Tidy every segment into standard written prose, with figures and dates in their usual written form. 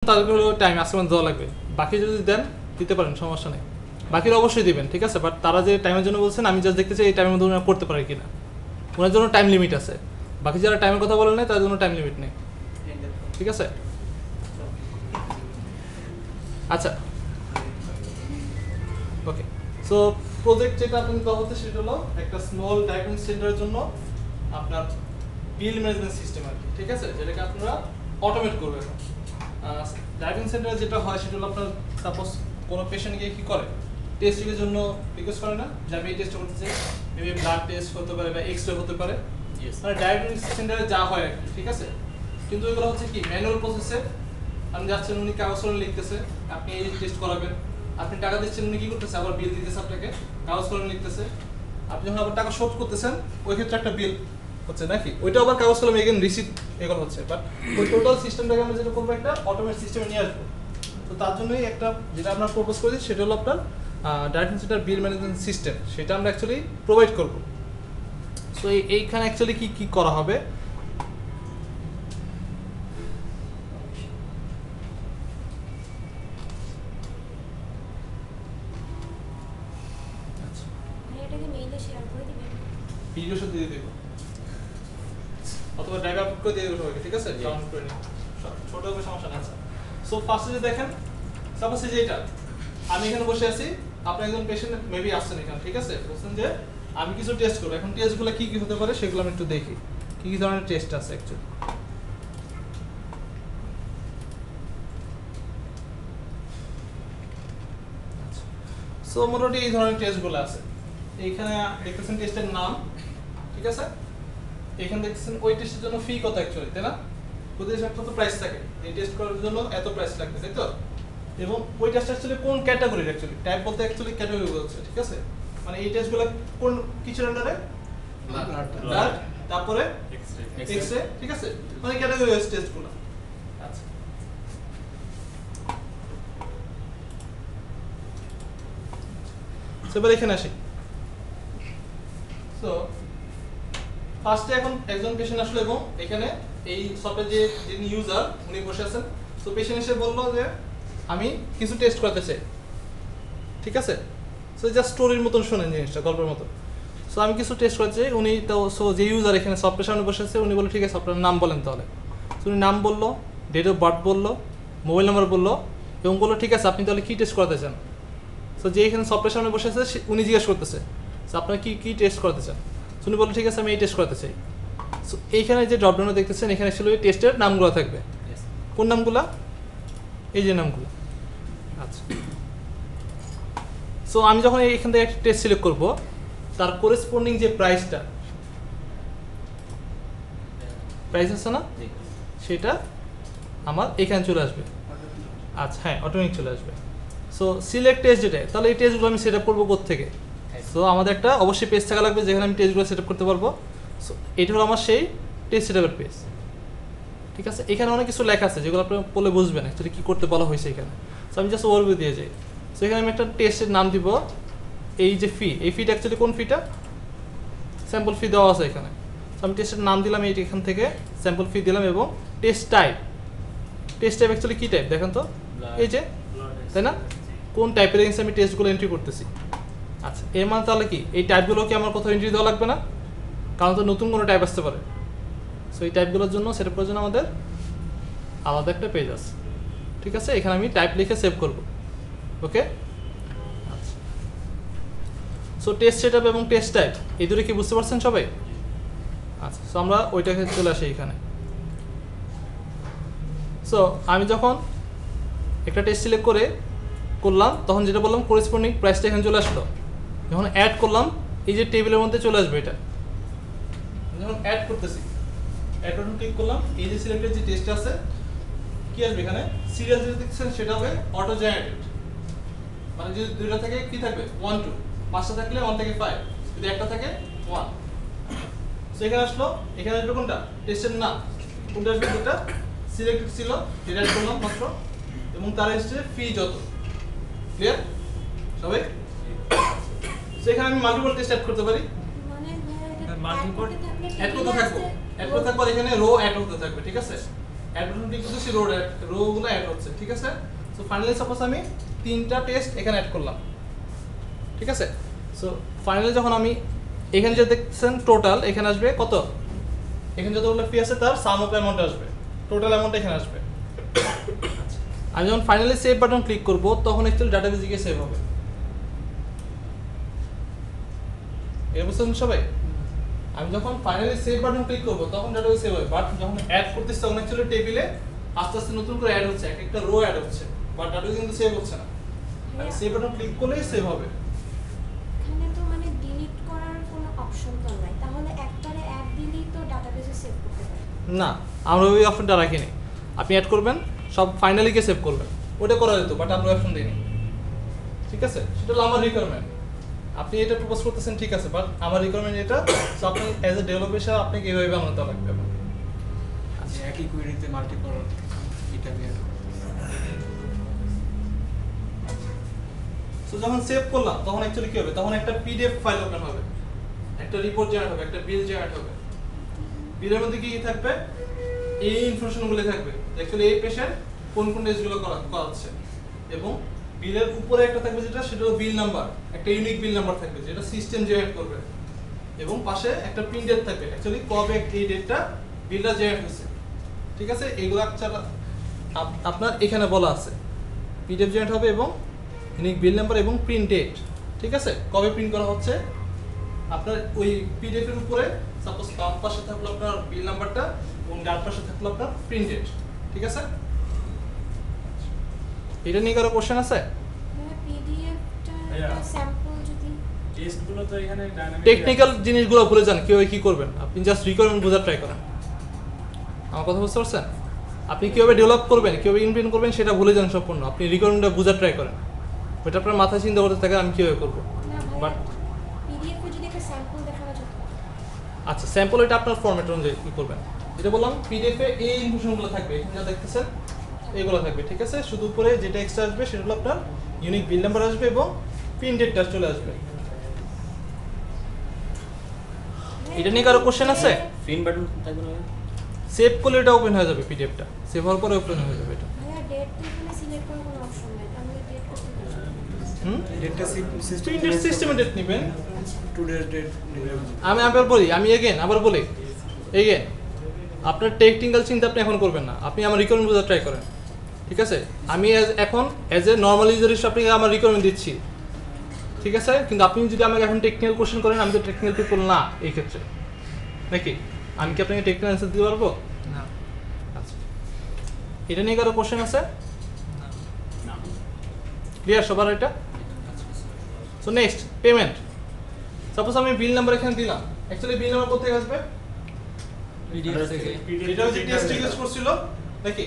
তাদেরকে হলো টাইম আজকে দেওয়া লাগবে, বাকি যদি দেন দিতে পারেন, সমস্যা নেই, বাকিরা অবশ্যই দিবেন, ঠিক আছে। বাট তারা যে টাইমের জন্য বলছেন আমি জাস্ট দেখতে চাই এই টাইমের মধ্যে ওনারা করতে পারে কিনা, ওনার জন্য টাইম লিমিট আছে, বাকি যারা টাইমের কথা বলেন নাই তার জন্য টাইম লিমিট নেই, ঠিক আছে। আচ্ছা ওকে, সো প্রজেক্ট যেটা আপনি দেওয়া হচ্ছে সেটা হলো একটা স্মল ডায়াগনস্টিক সেন্টারের জন্য আপনার বিল ম্যানেজমেন্ট সিস্টেম আর কি, ঠিক আছে, যেটাকে আপনারা অটোমেট করবেন। ডায়াগনস্টিক সেন্টারে যেটা হয় সেটা হলো আপনার সাপোজ কোনো পেশেন্ট গিয়ে কী করে, টেস্টের জন্য রিকোয়েস্ট করে না যে আমি এই টেস্ট করতে চাই, মেবি ব্লাড টেস্ট হতে পারে বা এক্স রে হতে পারে, মানে ডায়াগনস্টিক সেন্টারে যা হয় আর কি, ঠিক আছে। কিন্তু এগুলো হচ্ছে কি ম্যানুয়াল প্রসেসে, আপনি যাচ্ছেন উনি কাগজ কলমে লিখতেছে, আপনি এই টেস্ট করাবেন, আপনি টাকা দিচ্ছেন, উনি কি করতেছে আবার বিল দিতেছে আপনাকে, কাগজ কলমে লিখতেছে, আপনি যখন আবার টাকা শোধ করতেছেন ওই ক্ষেত্রে একটা বিল হচ্ছে নাকি, ওইটা আবার কাগজ কলমে এগেন রিসিট এগুলো হচ্ছে, বাট ওই টোটাল সিস্টেমটাকে আমরা যেটা করবো একটা অটোমেট সিস্টেমে নিয়ে আসবো। তো তার জন্যই একটা যেটা আমরা প্রপোজ করি সেটা হলো আপনার ডাইরেক্ট সেন্টার বিল ম্যানেজমেন্ট সিস্টেম, সেটা আমরা অ্যাকচুয়ালি প্রোভাইড করবো। সো এইখানে অ্যাকচুয়ালি কি কি করা হবে, ভিডিও শুধু দিয়ে দেবো অথবা ড্রাইভ আপলোড করে দিয়ে দেবো সবাইকে, ঠিক আছে, ডাউনলোড করে নিন, ছোট হবে সমস্যা না। আচ্ছা, সো ফার্স্টে যে দেখেন সাপোজ যে এটা আমি এখানে বসে আছি, আপনি একজন পেশেন্ট মেবি আসছেন এখানে, ঠিক আছে, বলছেন যে আমি কিছু টেস্ট করবো, এখন টেস্টগুলো কি কি হতে পারে সেগুলো আমি একটু দেখি কি কি ধরনের টেস্ট আছে অ্যাকচুয়ালি। সো মোটামুটি এই ধরনের টেস্টগুলো আছে, এইখানে দেখতেছেন টেস্টের নাম, ঠিক আছে, এখানে দেখতেছেন ওই টেস্টের জন্য ফি কত অ্যাকচুয়ালি, তাই না, প্রতি একটা তো প্রাইস থাকে, এই টেস্ট করার জন্য এত প্রাইস লাগবে, তাই তো। এবং ওই টেস্ট অ্যাকচুয়ালি কোন ক্যাটাগরির, অ্যাকচুয়ালি টাইপ বলতে অ্যাকচুয়ালি ক্যাটাগরি বলছে, ঠিক আছে, মানে এই টেস্টগুলো কোন কিছুর আন্ডারে, ব্লাড, তারপরে এক্স রে, ঠিক আছে, মানে ক্যাটাগরি ওয়াইজ টেস্টগুলো। আচ্ছা, এবার এখানে আসি। সো ফার্স্টে এখন একজন পেশেন্ট আসলো এবং এখানে এই শপে যে যিনি ইউজার উনি বসে আছেন, সো পেশেন্ট এসে বললো যে আমি কিছু টেস্ট করতে চাই, ঠিক আছে, সো জাস্ট স্টোরির মতন শোনেন জিনিসটা, গল্পের মতো। সো আমি কিছু টেস্ট করতে চাই, উনি তো সো যে ইউজার এখানে সফটওয়্যার সামনে বসে আছে উনি বললো ঠিক আছে আপনার নাম বলেন তাহলে, সো উনি নাম বললো, ডেট অফ বার্থ বললো, মোবাইল নাম্বার বললো এবং বললো ঠিক আছে আপনি তাহলে কী টেস্ট করতে চান। সো যে এখানে সফটওয়্যার সামনে বসে আছে উনি জিজ্ঞেস করতেছে সো আপনার কী টেস্ট করতে চান, সো উনি বললো ঠিক আছে আমি এই টেস্ট করতে চাই। সো এইখানে যে ড্রপডাউনে দেখতেছেন এখানে অ্যাকচুয়ালি টেস্টের নামগুলো থাকবে, কোন নামগুলা, এই যে নামগুলো। আচ্ছা, সো আমি যখন এখান থেকে একটা টেস্ট সিলেক্ট করবো তার করেসপন্ডিং যে প্রাইস আছে না, সেটা আমার এখানে চলে আসবে। আচ্ছা হ্যাঁ, অটোমেটিক চলে আসবে। সো সিলেক্ট টেস্ট যেটা, তাহলে এই টেস্টগুলো আমি সেট আপ করবো কোত্থেকে, সো আমাদের একটা অবশ্যই পেজ থাকা লাগবে যেখানে আমি টেস্টগুলো সেট আপ করতে পারবো। সো এটা হলো আমার সেই টেস্ট সেট আপের পেজ, ঠিক আছে। এখানে অনেক কিছু লেখা আছে যেগুলো আপনি বলে বুঝবেন অ্যাকচুয়ালি কী করতে বলা হয়েছে এখানে। সো আমি জাস্ট ওভারভিউ দিয়ে যাই। সো এখানে আমি একটা টেস্টের নাম দিব, এই যে ফি, এই ফিটা অ্যাকচুয়ালি কোন ফিটা, স্যাম্পল ফি দেওয়া আছে এখানে। সো আমি টেস্টের নাম দিলাম, এইটি এখান থেকে স্যাম্পল ফি দিলাম এবং টেস্ট টাইপ অ্যাকচুয়ালি কী টাইপ দেখেন তো, এই যে, তাই না, কোন টাইপের এগেন্সে আমি টেস্টগুলো এন্ট্রি করতেছি। আচ্ছা, এর মানে তাহলে কি এই টাইপগুলো কি আমার কোথাও এন্ট্রি দেওয়া লাগবে না, কারণ তো নতুন কোনো টাইপ আসতে পারে। সো এই টাইপগুলোর জন্য সেট আপ করার জন্য আমাদের আলাদা একটা পেজ আছে, ঠিক আছে, এখানে আমি টাইপ লিখে সেভ করব, ওকে। আচ্ছা, সো টেস্ট সেট আপ এবং টেস্ট টাইপ এই দুটো কি বুঝতে পারছেন সবাই? আচ্ছা, সো আমরা ওইটাকে চলে আসি এখানে। সো আমি যখন একটা টেস্ট সিলেক্ট করলাম তখন যেটা বললাম করেসপন্ডিং প্রাইসটা এখানে চলে আসলো, যখন অ্যাড করলাম এই যে টেবিলের মধ্যে চলে আসবে, এটা যখন অ্যাড করতেছি, অ্যাড বাটন ক্লিক করলাম, এই যে সিলেক্টেড যে টেস্ট আছে কি আসবে এখানে, সিরিয়াল যেটা দেখছেন সেটা হবে অটো জেনারেটেড, মানে যদি দুইটা থাকে কি থাকবে 1 2, পাঁচটা থাকলে 1 থেকে 5, যদি একটা থাকে 1। সো এখানে আসলো, এখানে আসবে কোনটা, টেস্টের নাম কোনটা আসবে, যেটা সিলেক্টেড ছিল যেটা অ্যাড করলাম মাত্র, এবং তার এসছে ফি যত, ক্লিয়ার সবাই? সো এখানে আমি মাল্টিপল টেস্ট অ্যাড করতে পারি, মাল্টিপল অ্যাড করতে থাকবো, এখানে রো অ্যাড হতে থাকবে, ঠিক আছে। অ্যাড বাটন ক্লিক করতেছি, রোগুলো অ্যাড হচ্ছে, ঠিক আছে। সো ফাইনালি সাপোজ আমি 3টা টেস্ট এখানে অ্যাড করলাম, ঠিক আছে। সো ফাইনালি যখন আমি এখানে যে দেখছেন টোটাল এখানে আসবে কত, এখানে যতগুলো ফি আছে তার সাম অফ অ্যামাউন্ট আসবে, টোটাল অ্যামাউন্ট এখানে আসবে। আমি যখন ফাইনালি সেভ বাটন ক্লিক করব তখন অ্যাকচুয়ালি ডাটাবেসে গিয়ে সেভ হবে। এর বুঝছেন সবাই? আমি যখন ফাইনালি সেভ বাটন ক্লিক করব তখন ডাটাবেস সেভ হবে, বাট যখন অ্যাড করতেছি তখন অ্যাকচুয়ালি টেবিলে আস্তে আস্তে নতুন করে অ্যাড হচ্ছে, একটা রো অ্যাড হচ্ছে, বাট ডাটাবেস কিন্তু সেভ হচ্ছে না। আমি সেভ বাটন ক্লিক করলেই সেভ হবে। এখানে তো মানে ডিলিট করার কোনো অপশন তো নাই, তাহলে একবারে অ্যাড দিলেই তো ডাটাবেসে সেভ করতে পারি না, আমরা ওই অপশনটা রাখিনি। আপনি অ্যাড করবেন সব ফাইনালি গিয়ে সেভ করবেন, ওটা করা যেত, বাট আমরা অপশন দিইনি, ঠিক আছে। সেটা হলো আমার রিকোয়ারমেন্ট। আপনি এটা প্রপোজ করতেছেন, ঠিক আছে, বাট আমার রিকোয়ারমেন্ট এটা। সো আপনি অ্যাজ এ ডেভেলপার হিসেবে আপনাকে এইভাবে বানাতে লাগবে। আচ্ছা, একই কোয়েরিতে মাল্টিপল এটা নিয়ে সো যখন সেভ করলাম তখন অ্যাকচুয়ালি কি হবে, তখন একটা পিডিএফ ফাইল ওপেন হবে, একটা রিপোর্ট জেনারেট হবে, একটা বিল জেনারেট হবে। বিলের মধ্যে কি কি থাকবে, এই ইনফরমেশনগুলো থাকবে, অ্যাকচুয়ালি এই পেশেন্ট কোন কোন টেস্টগুলো করাচ্ছে, এবং বিলের উপরে একটা থাকবে যেটা, সেটা হলো বিল নাম্বার, একটা ইউনিক বিল নাম্বার থাকবে যেটা সিস্টেম জেনারেট করবে, এবং পাশে একটা প্রিন্ট ডেট থাকবে, অ্যাকচুয়ালি কবে এই ডেটটা বিলটা জেনারেট হয়েছে, ঠিক আছে। এইগুলো আপনার এখানে বলা আছে, পিডিএফ জেনারেট হবে এবং ইউনিক বিল নাম্বার এবং প্রিন্ট ডেট, ঠিক আছে, কবে প্রিন্ট করা হচ্ছে। আপনার ওই পিডিএফ এর উপরে সাপোজ বাম পাশে থাকলো আপনার বিল নাম্বারটা এবং ডান পাশে থাকলো আপনার প্রিন্ট ডেট, ঠিক আছে। এটা নিয়ে কারো কোশ্চেন আছে? মানে পিডিএফটা একটা স্যাম্পল যদি টেস্টগুলো তো এখানে ডাইনামিক টেকনিক্যাল জিনিসগুলো ভুলে যান, কিভাবে কি করবেন, আপনি জাস্ট রিকোয়ারমেন্ট বোঝার ট্রাই করেন। আমার কথা বুঝতে পারছেন? আপনি কিভাবে ডেভেলপ করবেন, কিভাবে ইমপ্লিমেন্ট করবেন সেটা ভুলে যান সম্পূর্ণ, আপনি রিকোয়ারমেন্টটা বোঝার ট্রাই করেন। ওইটা আপনার মাথায় চিন্তা করতে থাকে আমি কিভাবে করবো। না বাট পিডিএফে যদি একটা স্যাম্পল দেখানো যেত। আচ্ছা, স্যাম্পল এটা আপনার ফরম্যাট অনুযায়ী কি করবেন, যেটা বললাম পিডিএফে এই ইনফরমেশনগুলো থাকবে, এখানে যা দেখতেছেন এগুলো থাকবে, ঠিক আছে। শুধু উপরে যেটা এক্সট্রা আসবে সেটা হলো আপনার ইউনিক বিল নাম্বার আসবে এবং প্রিন্ট ডেটটা চলে আসবে। এটা নিয়ে কারো কোশ্চেন আছে? প্রিন্ট বাটন থাকবে না? সেভ করলে এটা ওপেন হয়ে যাবে, পিডিএফটা সেভ হওয়ার পরে ওপেন হয়ে যাবে এটা। ভাইয়া ডেট তো এখানে সিলেক্ট করার কোনো অপশন নাই, তাহলে ডেট করতে পারছি। ডেটটা সিস্টেম প্রিন্ট ডেট সিস্টেমে ডেট নেবেন। টুডের ডেট আমি আবার বলি এগেন আপনার টেকনিক্যাল চিন্তা আপনি এখন করবেন না, আপনি আমার রিকোয়ারমেন্ট বোঝার ট্রাই করেন, ঠিক আছে। আমি এখন অ্যাজ এ নর্মাল ইউজার হিসেবে আপনাকে আমার রিকোয়ারমেন্ট দিচ্ছি, ঠিক আছে। কিন্তু আপনি যদি আমাকে এখন টেকনিক্যাল কোশ্চেন করেন, আমি তো টেকনিক্যাল পিপল না এই ক্ষেত্রে, নাকি আমি কি আপনাকে টেকনিক্যাল অ্যান্সার দিতে পারবো না আচ্ছা, এটা নিয়ে কারো কোশ্চেন আছে? না। ক্লিয়ার সবার এটা? So next payment. সাপোজ আমি বিল নাম্বার এখানে দিলাম, অ্যাকচুয়ালি বিল নাম্বার কোথা থেকে আসবে? এটা হচ্ছে টেস্ট রিকোয়েস্ট করছিল নাকি,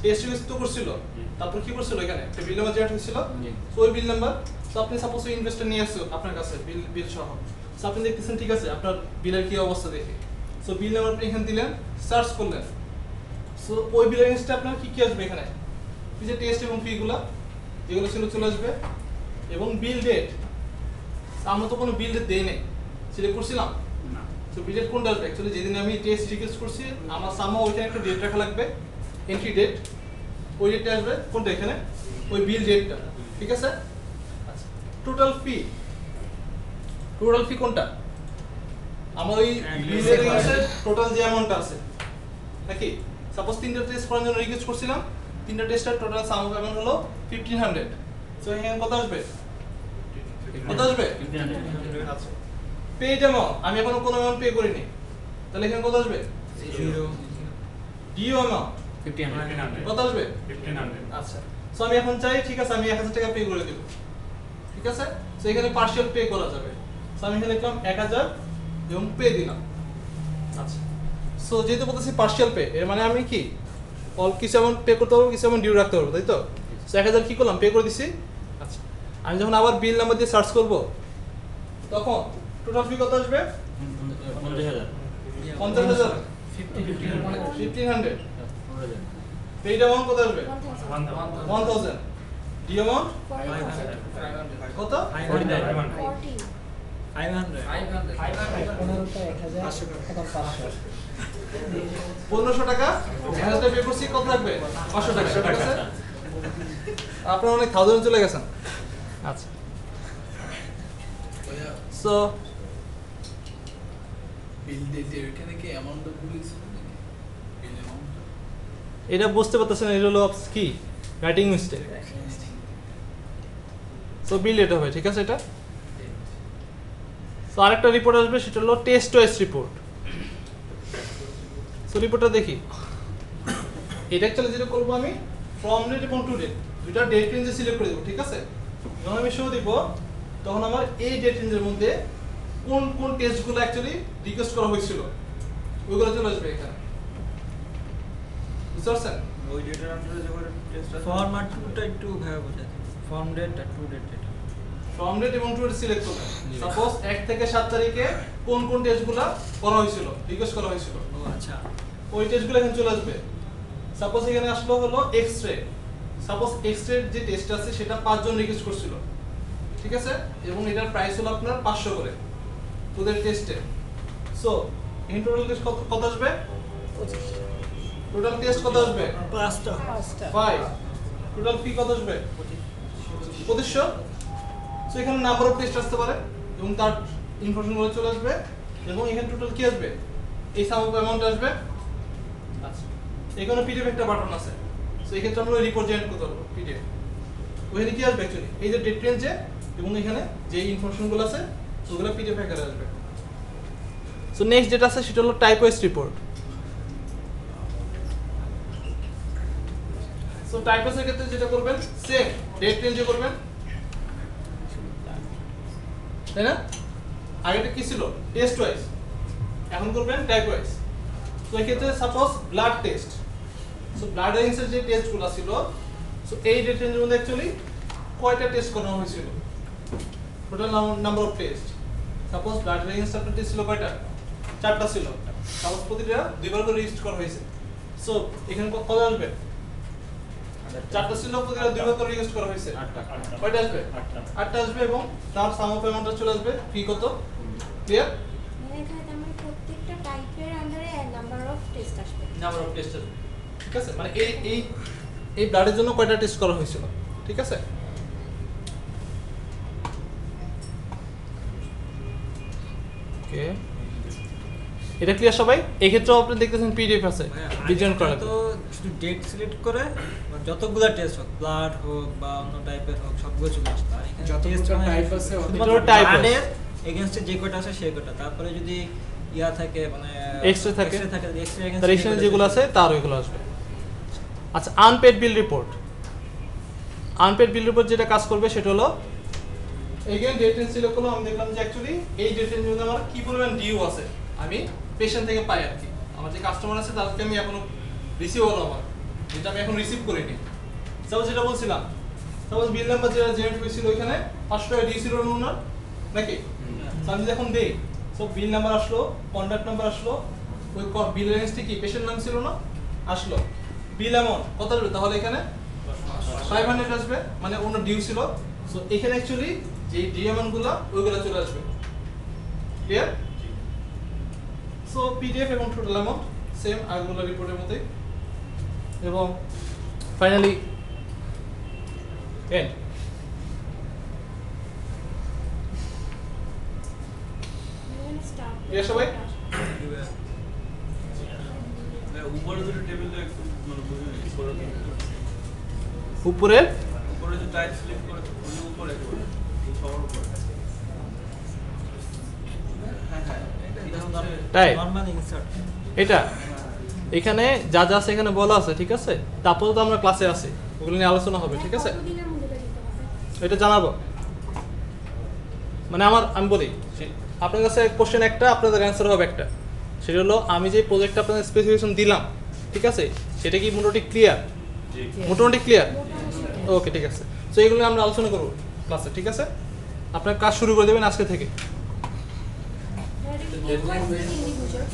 টেস্ট রিকোয়েস্ট তো করছিল, তারপর কি করছিল এখানে একটা বিল নাম্বার জেনারেট হয়েছিল, সো ওই বিল নাম্বার। সো আপনি সাপোজ ওই ইনভেস্টর নিয়ে আসছো আপনার কাছে বিল সহ, সো আপনি দেখতেছেন ঠিক আছে আপনার বিলের কি অবস্থা দেখে, সো বিল নাম্বার আপনি এখানে দিলেন, সার্চ করলেন, সো ওই বিলের লিস্টে আপনার কি কি আসবে এখানে, এই যে টেস্ট এবং ফিগুলো যেগুলো ছিল চলে আসবে, এবং বিল ডেট। আমরা তো কোনো বিল ডেট দেই নাই, সিলেক্ট করছিলাম না। সো বিল ডেট কোনটা আসবে, অ্যাকচুয়ালি যেদিন আমি টেস্ট রিকোয়েস্ট করছি আমার সামনে ওইখানে একটা ডেট রাখা লাগবে, এন্ট্রি ডেট, ওই ডেটটা আসবে কোনটা এখানে, ওই বিল ডেটটা, ঠিক আছে। আচ্ছা, টোটাল ফি কোনটা, আমার ওই বিলের কাছে টোটাল যে অ্যামাউন্টটা আছে নাকি। সাপোজ 3টা টেস্ট করার জন্য রিকোয়েস্ট করছিলাম, 3টা টেস্টের টোটাল সাম অফ অ্যামাউন্ট হলো 1500। সো এখানে কত আসবে, আচ্ছা পেইড অ্যামাউন্ট, আমি এখনো কোনো অ্যামাউন্ট পে করিনি, তাহলে এখানে কত আসবে, ডিও অ্যামাউন্ট 1500 কত আসবে, 1500। আচ্ছা। সো আমি এখন চাই ঠিক আছে আমি 1000 টাকা পে করে দেব, ঠিক আছে। সো এখানে পার্শিয়াল পে করা যাবে, সো আমি এখানে লিখলাম 1000 এবং পে দিলাম। আচ্ছা, সো যেহেতু বলতেছি পার্শিয়াল পে, এর মানে আমি কি অল কিছু অ্যামাউন্ট পে করতে পারবো, কিছু অ্যামাউন্ট ডিউ রাখতে পারবো, তাই তো। সো 1000 কি করলাম, পে করে দিছি। আচ্ছা, আমি যখন আবার বিল নাম্বার দিয়ে সার্চ করব তখন টোটাল ফি কত আসবে, 50000 50000 1500। পেইড অ্যামাউন্ট কত আসবে, 1000। ডি অ্যামাউন্ট কত, 40 500 15টা 1000 এখন 500 1500 টাকা 1000 টাকা পে করছি, কত লাগবে 500 টাকা, ঠিক আছে? আপনারা অনেক থাউজেন্ড চলে গেছেন। আচ্ছা, সো বিল দিতে এখানে কি অ্যামাউন্টটা ভুল হয়েছে নাকি? বিল অ্যামাউন্ট এটা বুঝতে পারতেছেন, এটা হলো কি রাইটিং মিস্টেক। সো বিল এটা হবে, ঠিক আছে? এটা সো আরেকটা রিপোর্ট আসবে, সেটা হলো টেস্ট ওয়াইজ রিপোর্ট। সো রিপোর্টটা দেখি। এটা অ্যাকচুয়ালি যেটা করবো আমি ফ্রম ডেট এবং টু ডেট দুইটা ডেট রেঞ্জে সিলেক্ট করে দেবো, ঠিক আছে? যখন আমি শো দিব তখন আমার এই ডেট রেঞ্জের মধ্যে কোন কোন টেস্টগুলো অ্যাকচুয়ালি রিকোয়েস্ট করা হয়েছিল ওইগুলো চলে আসবে এখানে, বুঝতে পারছেন? ওই ডেটার আন্ডারে যখন টেস্ট ফরম্যাট টুটা একটু ভাবে বোঝা ফর্ম ডেট আর টু ডেট এটা ফ্রম ডেট এবং টু ডেট সিলেক্ট করবেন। সাপোজ 1 থেকে 7 তারিখে কোন কোন টেস্টগুলো করা হয়েছিল, রিকোয়েস্ট করা হয়েছিল, ও আচ্ছা ওই টেস্টগুলো এখানে চলে আসবে। সাপোজ এখানে আসলো হলো এক্স-রে, সাপোজ এক্স-রে যে টেস্ট আছে সেটা 5 জন রিকোয়েস্ট করছিল, ঠিক আছে? এবং এটার প্রাইস হলো আপনার 500 করে ওদের টেস্টে। সো ইন টোটাল টেস্ট কত আসবে? 25। টোটাল টেস্ট কত আসবে? 5টা 5। টোটাল ফি কত আসবে? 2500। সো এখানে নাম্বার অফ টেস্ট আসতে পারে এবং তার ইনফরমেশনগুলো চলে আসবে এবং এখানে টোটাল কি আসবে? এই সাম অফ অ্যামাউন্ট আসবে। আচ্ছা, এখানে পিডিএফ একটা বাটন আছে। সো এই ক্ষেত্রে আমরা রিপোর্ট জেনারেট করতে পারবো পিডিএফ। ওখানে কি আসবে অ্যাকচুয়ালি এই যে ডেট রেঞ্জে এবং এখানে যে ইনফরমেশনগুলো আছে ওগুলো পিডিএফ আকারে আসবে। সো নেক্সট যেটা আছে সেটা হলো type wise report. So type ওয়াইজের ক্ষেত্রে যেটা করবেন সেম ডেট রেঞ্জে করবেন, তাই না? আগেটা কি ছিল? টেস্ট ওয়াইজ, এখন করবেন টাইপ ওয়াইজ। তো এই ক্ষেত্রে suppose blood test, so blood রেঞ্জের যে টেস্টগুলো ছিল, সো এই ডেট রেঞ্জের মধ্যে অ্যাকচুয়ালি কয়টা টেস্ট করানো হয়েছিল, total number of test. Suppose blood range আপনার টেস্ট ছিল কয়টা? 4টা ছিল। সাপোজ প্রতিটা দুইবার করে রেজিস্টার করা হয়েছে। সো এখানে কত আসবে? 4টা ছিল, প্রতিটা দুইবার করে রেজিস্টার করা হয়েছে। 8টা কয়টা আসবে? 8টা আসবে এবং তার সাম অফ অ্যামাউন্টটা চলে আসবে। ফি কত? ক্লিয়ার? এখানে তার মানে প্রত্যেকটা টাইপের আন্ডারে নাম্বার অফ টেস্ট আসবে। নাম্বার অফ টেস্ট আসবে, ঠিক আছে? মানে এই এই এই ব্লাডের জন্য কয়টা টেস্ট করা হয়েছিল, ঠিক আছে? ওকে, এটা ক্লিয়ার সবাই? এই ক্ষেত্রেও আপনি দেখতেছেন পিডিএফ আছে ডিজাইন করা। তো শুধু ডেট সিলেক্ট করে যতগুলো টেস্ট হোক ব্লাড হোক বা অন্য টাইপের হোক সবগুলো চলে আসবে। আর এখানে যতগুলো টেস্ট type আছে, যতগুলো type আছে। এগেইনস্টে যে কয়টা আছে সেই কয়টা। তারপরে যদি ইয়া থাকে মানে X-ray থাকে, এক্সরে তার এখানে যেগুলো আছে তার ওইগুলো আসবে। আচ্ছা, আনপেড বিল রিপোর্ট। আনপেড বিল রিপোর্ট যেটা কাজ করবে সেটা হলো এগেইন ডেট রেঞ্জ সিলেক্ট করলাম, আমি দেখলাম যে অ্যাকচুয়ালি এই ডেট রেঞ্জের মধ্যে আমার কি পরিমাণ ডিউ আছে আমি পেশেন্ট থেকে পাই আর কি। আমার যে কাস্টমার আছে তাদেরকে আমি এখনো রিসিভ হলো আমার, যেটা আমি এখন রিসিভ করিনি। সাপোজ যেটা বলছিলাম, সাপোজ বিল নাম্বার যেটা জেনারেট হয়েছিল ওইখানে 500 টাকা দিয়েছিল ওনার নাকি? So আমি যখন দেই, সো বিল নাম্বার আসলো, কন্ট্যাক্ট নাম্বার আসলো, ওই বিল রেঞ্জটি কি পেশেন্ট নাম ছিল না, আসলো। বিল অ্যামাউন্ট কত আসবে তাহলে? এখানে 500 আসবে, মানে ওনার ডিউ ছিল। সো এখানে অ্যাকচুয়ালি যে ডিউ অ্যামাউন্টগুলো ওইগুলো চলে আসবে। ক্লিয়ার? সো পিডিএফ এবং টোটাল অ্যামাউন্ট সেম আগেগুলো রিপোর্টের মতোই। এবং ফাইনালি এন্ড। এখানে স্টার্ট ক্লিয়ার সবাই? উপরে দুটো টেবিল তো একটু মানে বুঝে নিই উপরে উপরে যে টাইপ সিলেক্ট করে ওই উপরে একেবারে সবার উপরে তাই নরমাল ইনসার্ট এটা এখানে যা যা আছে এখানে বলা আছে, ঠিক আছে? তারপরে তো আমরা ক্লাসে আছি, ওগুলো নিয়ে আলোচনা হবে, ঠিক আছে? কতদিনের মধ্যে এটা দিতে হবে? এটা জানাবো। মানে আমি বলি আপনার কাছে কোশ্চেন একটা, আপনাদের অ্যান্সার হবে একটা। সেটা হলো আমি যে প্রজেক্টটা আপনাদের স্পেসিফিকেশন দিলাম, ঠিক আছে, সেটা কি মোটামুটি ক্লিয়ার? মোটামুটি ক্লিয়ার? ওকে, ঠিক আছে। সো এগুলো আমরা আলোচনা করবো ক্লাসে, ঠিক আছে? আপনার কাজ শুরু করে দেবেন আজকে থেকে। Deadline